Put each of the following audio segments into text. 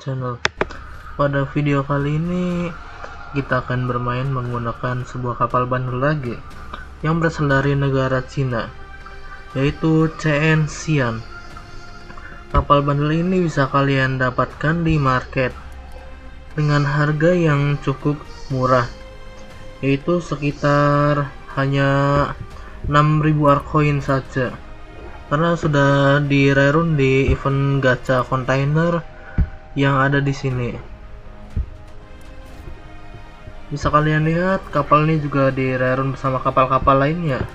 channel. Pada video kali ini kita akan bermain menggunakan sebuah kapal bandar lagi yang berasal dari negara Cina, yaitu CN Xian. Kapal bandar ini bisa kalian dapatkan di market dengan harga yang cukup murah, yaitu sekitar hanya 6.000 Arcoin saja, karena sudah di rerun di event gacha kontainer yang ada di sini. Bisa kalian lihat kapal ini juga di rerun bersama kapal-kapal lainnya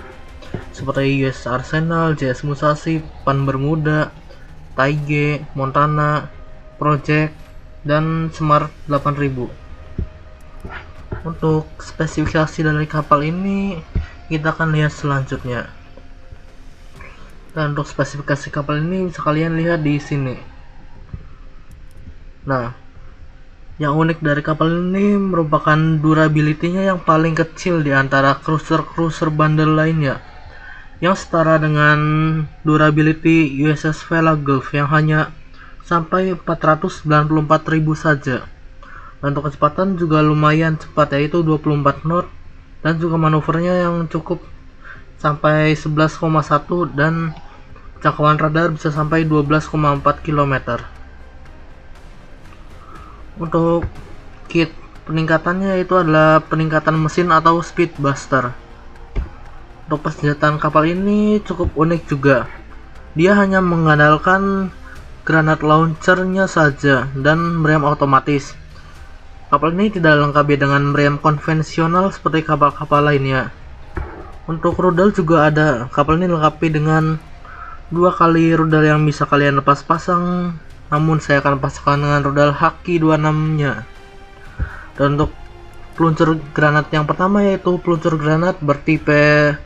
seperti US Arsenal, JS Musashi, Pan Bermuda, Taige, Montana, Project, dan Smart 8000. Untuk spesifikasi dari kapal ini kita akan lihat selanjutnya. Dan untuk spesifikasi kapal ini bisa kalian lihat di sini. Nah, yang unik dari kapal ini merupakan durability-nya yang paling kecil di antara cruiser bandar lainnya, yang setara dengan durability USS Vela Gulf yang hanya sampai 494.000 saja. Dan untuk kecepatan juga lumayan cepat, yaitu 24 knot, dan juga manuvernya yang cukup sampai 11,1 dan jangkauan radar bisa sampai 12,4 km. Untuk kit peningkatannya itu adalah peningkatan mesin atau speed booster. Untuk persenjataan kapal ini cukup unik juga. Dia hanya mengandalkan granat launchernya saja dan meriam otomatis. Kapal ini tidak dilengkapi dengan meriam konvensional seperti kapal-kapal lainnya. Untuk rudal juga ada. Kapal ini dilengkapi dengan 2 kali rudal yang bisa kalian lepas pasang, namun saya akan pasangkan dengan rudal Haki 26 nya. Dan untuk peluncur granat yang pertama yaitu peluncur granat bertipe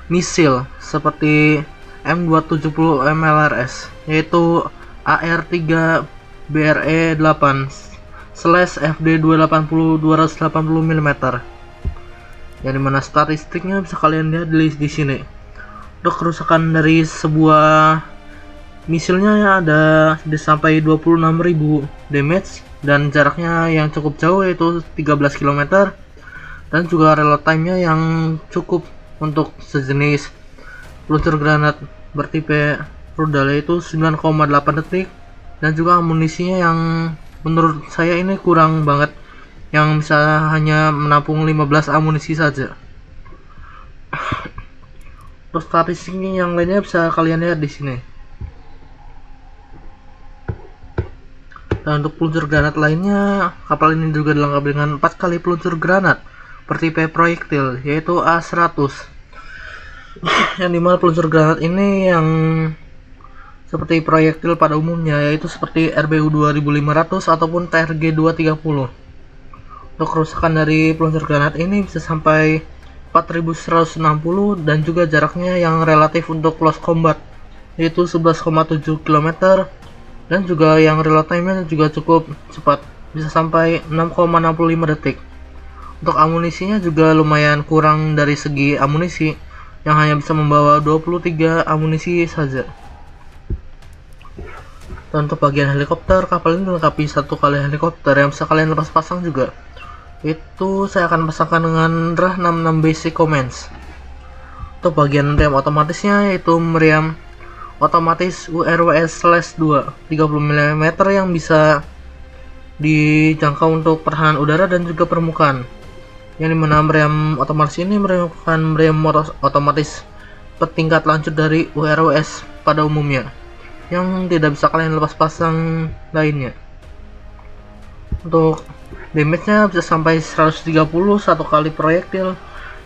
misil seperti M270 MLRS, yaitu AR3 BRE8/FD280 280 mm. Yang dimana statistiknya bisa kalian lihat di sini. Untuk kerusakan dari sebuah misilnya ada sampai 26.000 damage, dan jaraknya yang cukup jauh yaitu 13 km, dan juga reload time-nya yang cukup untuk sejenis peluncur granat bertipe rudal yaitu 9,8 detik, dan juga amunisinya yang menurut saya ini kurang banget, yang bisa hanya menampung 15 amunisi saja. Terus statistiknya yang lainnya bisa kalian lihat di sini. Dan untuk peluncur granat lainnya, kapal ini juga dilengkapi dengan 4 kali peluncur granat bertipe proyektil yaitu A100. Yang dimana peluncur granat ini yang seperti proyektil pada umumnya, yaitu seperti RBU 2500 ataupun TRG 230. Untuk kerusakan dari peluncur granat ini bisa sampai 4160, dan juga jaraknya yang relatif untuk close combat yaitu 11,7 km, dan juga yang reload time-nya juga cukup cepat, bisa sampai 6,65 detik. Untuk amunisinya juga lumayan kurang dari segi amunisi, yang hanya bisa membawa 23 amunisi saja. Dan untuk bagian helikopter, kapal ini dilengkapi 1 kali helikopter yang bisa kalian lepas pasang juga. Itu saya akan pasangkan dengan RAH 66 Basic Commands. Untuk bagian meriam otomatisnya yaitu meriam otomatis URWS/2 30 mm yang bisa dijangkau untuk pertahanan udara dan juga permukaan. Yang dimana meriam otomatis ini merupakan meriam otomatis petingkat lanjut dari URWS pada umumnya, yang tidak bisa kalian lepas pasang lainnya. Untuk damage-nya bisa sampai 130 1 kali proyektil,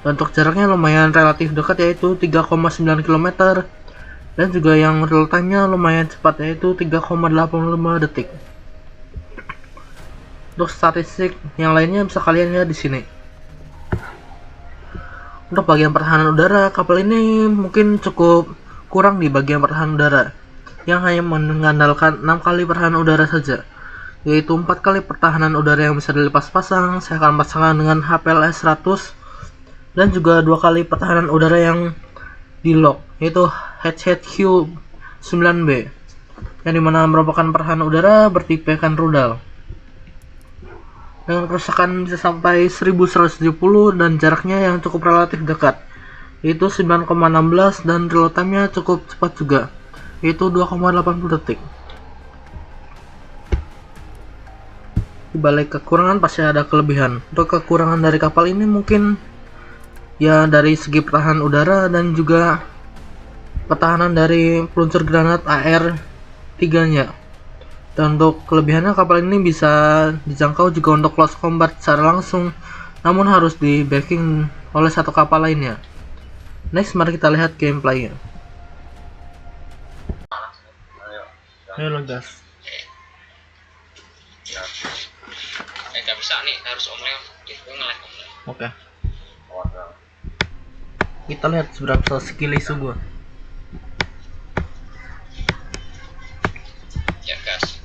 dan untuk jaraknya lumayan relatif dekat yaitu 3,9 km, dan juga yang real time-nya lumayan cepat yaitu 3,85 detik. Untuk statistik yang lainnya bisa kalian lihat di sini. Untuk bagian pertahanan udara, kapal ini mungkin cukup kurang di bagian pertahanan udara, yang hanya mengandalkan 6 kali pertahanan udara saja, yaitu 4 kali pertahanan udara yang bisa dilepas pasang. Saya akan pasangkan dengan HPLS 100, dan juga 2 kali pertahanan udara yang di lock yaitu HHQ 9B. yang dimana merupakan pertahanan udara bertipekan rudal. Dengan kerusakan bisa sampai 1170 dan jaraknya yang cukup relatif dekat, yaitu 9,16, dan reload time-nya cukup cepat juga, yaitu 2,80 detik. Di balik kekurangan pasti ada kelebihan. Untuk kekurangan dari kapal ini mungkin ya dari segi pertahanan udara dan juga pertahanan dari peluncur granat AR-3-nya. Dan untuk kelebihannya, kapal ini bisa dijangkau juga untuk close combat secara langsung, namun harus di backing oleh satu kapal lainnya. Next, mari kita lihat gameplaynya. Ayo gas. Nggak bisa nih, harus online. Nge-lag. Oke. Kita lihat seberapa skill isu gua. Ya gas.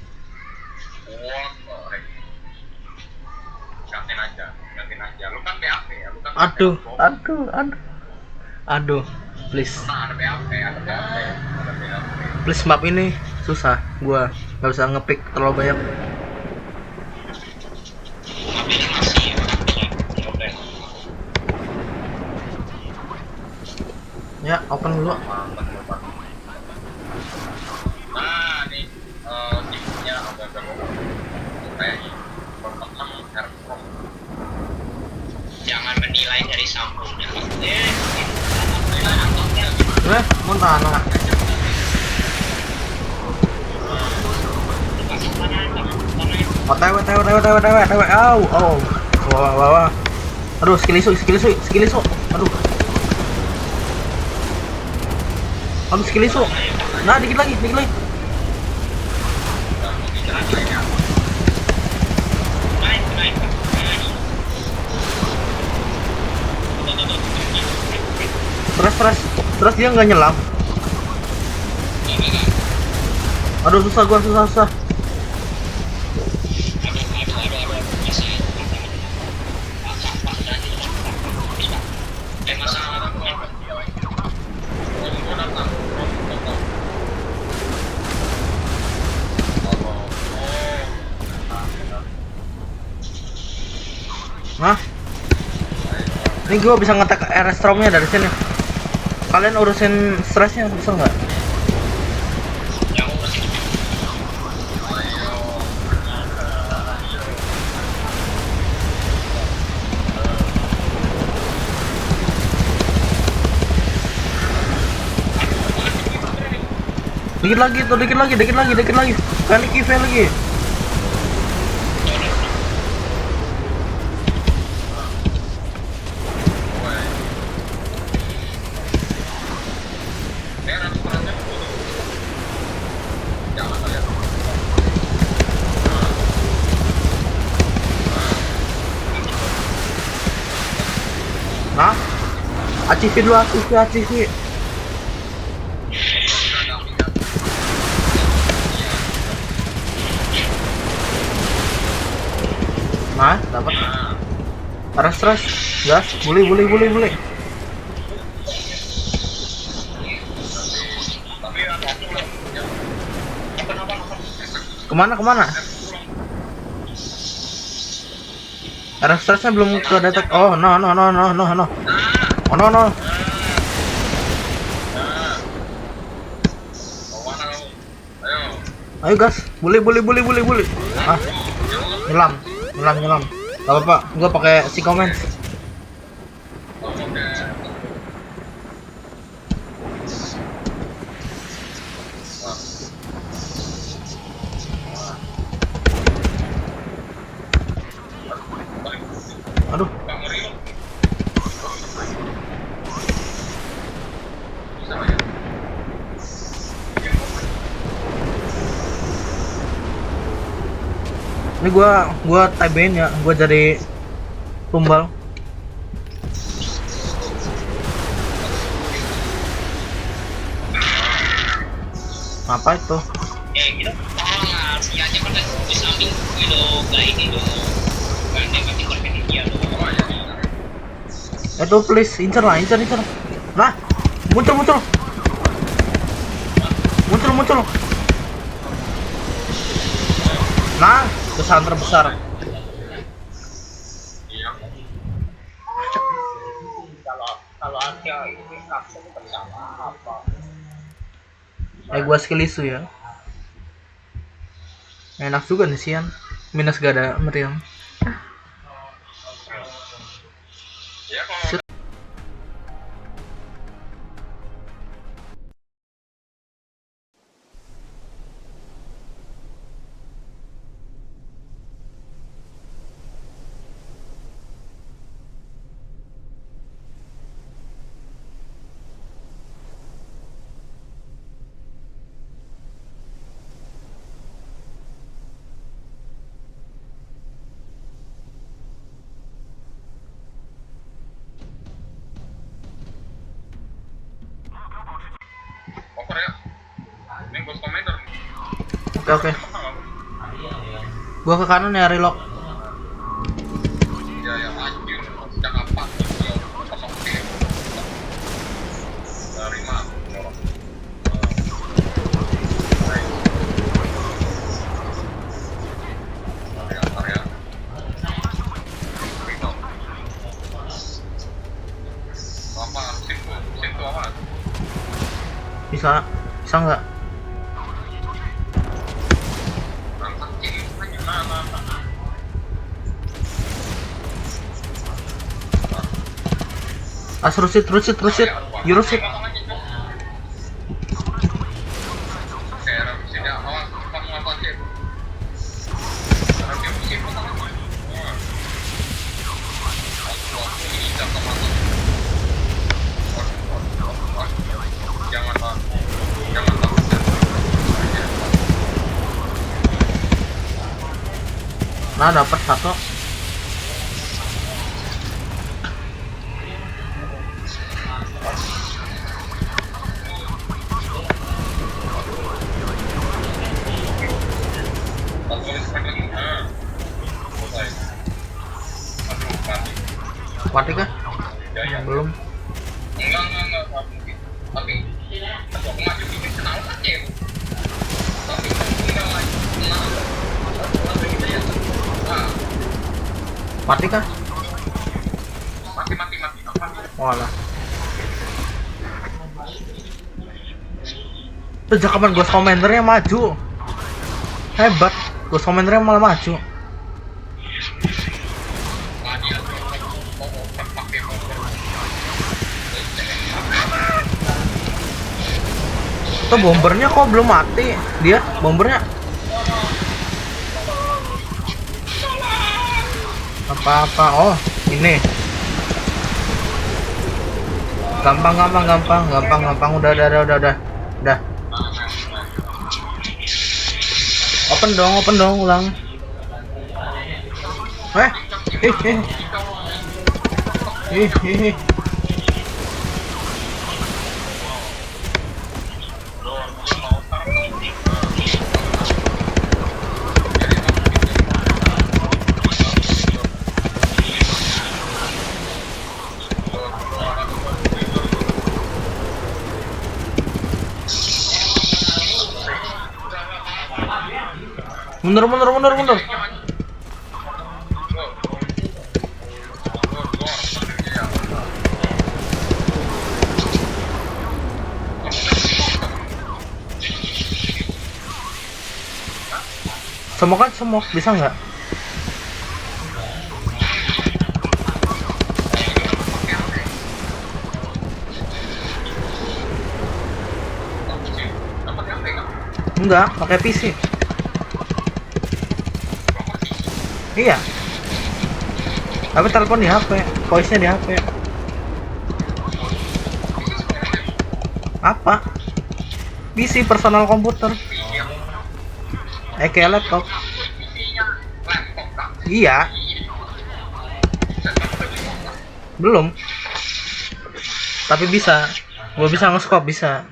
Gantiin aja. Lu kan PAP ya, lu kan. Aduh, please. Nah, ada PAP. Please, map ini susah. Gua nggak bisa ngepick terlalu banyak. Tapi ini masih ya. Oke. Ya, open dulu. Nah, nih tipsnya agak-agak kayaknya Aircraft. Jangan menilai dari sampulnya. Montana. OTW. Wah. Aduh, skill isu. Aduh, skill isu. Nah, dikit lagi. Terus dia nggak nyelam. Aduh, susah. Nah, ini gue bisa ngetek airstromnya dari sini. Kalian urusin stresnya bisa nggak? Dikit lagi. Panic event lagi. Nah, ACV dulu, ACV. Nah, dapat. Terus, gas, boleh. Kemana? Stresnya belum ke detek. Oh, no. Ayo gas, boleh. Ah, nyelam. Gak apa-apa, gua pakai si komen. Aduh. Ini gua typein ya, gua jadi tumbal. Apa itu? Gitu. Si aja pada di samping itu enggak ini dong. Gandeng tapi korban dia loh. Itu please, incer. Nah, muncul. Nah, kesalahan terbesar. Iya. Kalau ada ini langsung bersalah apa? Gua skill isu ya. Enak juga nih Sian. Minus gak ada meriam. Ya kalau over ya. Ini bos komentar. Oke. Gua ke kanan ya relock. Ya ya anjir. Sejak kapan? Kosong tim. Dari mana? Area. Apa? Sintu apa? Bisa nggak? Rushit. You rushit. Nah, dapat satu. Mati kah? Belum. Enggak mungkin. Tapi aku maju dikit kenal aja. Tapi enggak lagi. Mati kah? Mati. Walah. Sejak kapan Ghost Commander-nya maju? Hebat. Ghost Commander-nya malah maju. Tuh bombernya kok belum mati? Dia bombernya apa? Oh, ini. Gampang. Udah. Open dong, ulang. Mundur. Semok bisa nggak? Enggak, pakai PC. Iya. Tapi telepon di HP, voice-nya di HP. Apa? PC personal komputer. Kayak laptop. Iya. Belum. Tapi bisa. Gua bisa nge-scope bisa.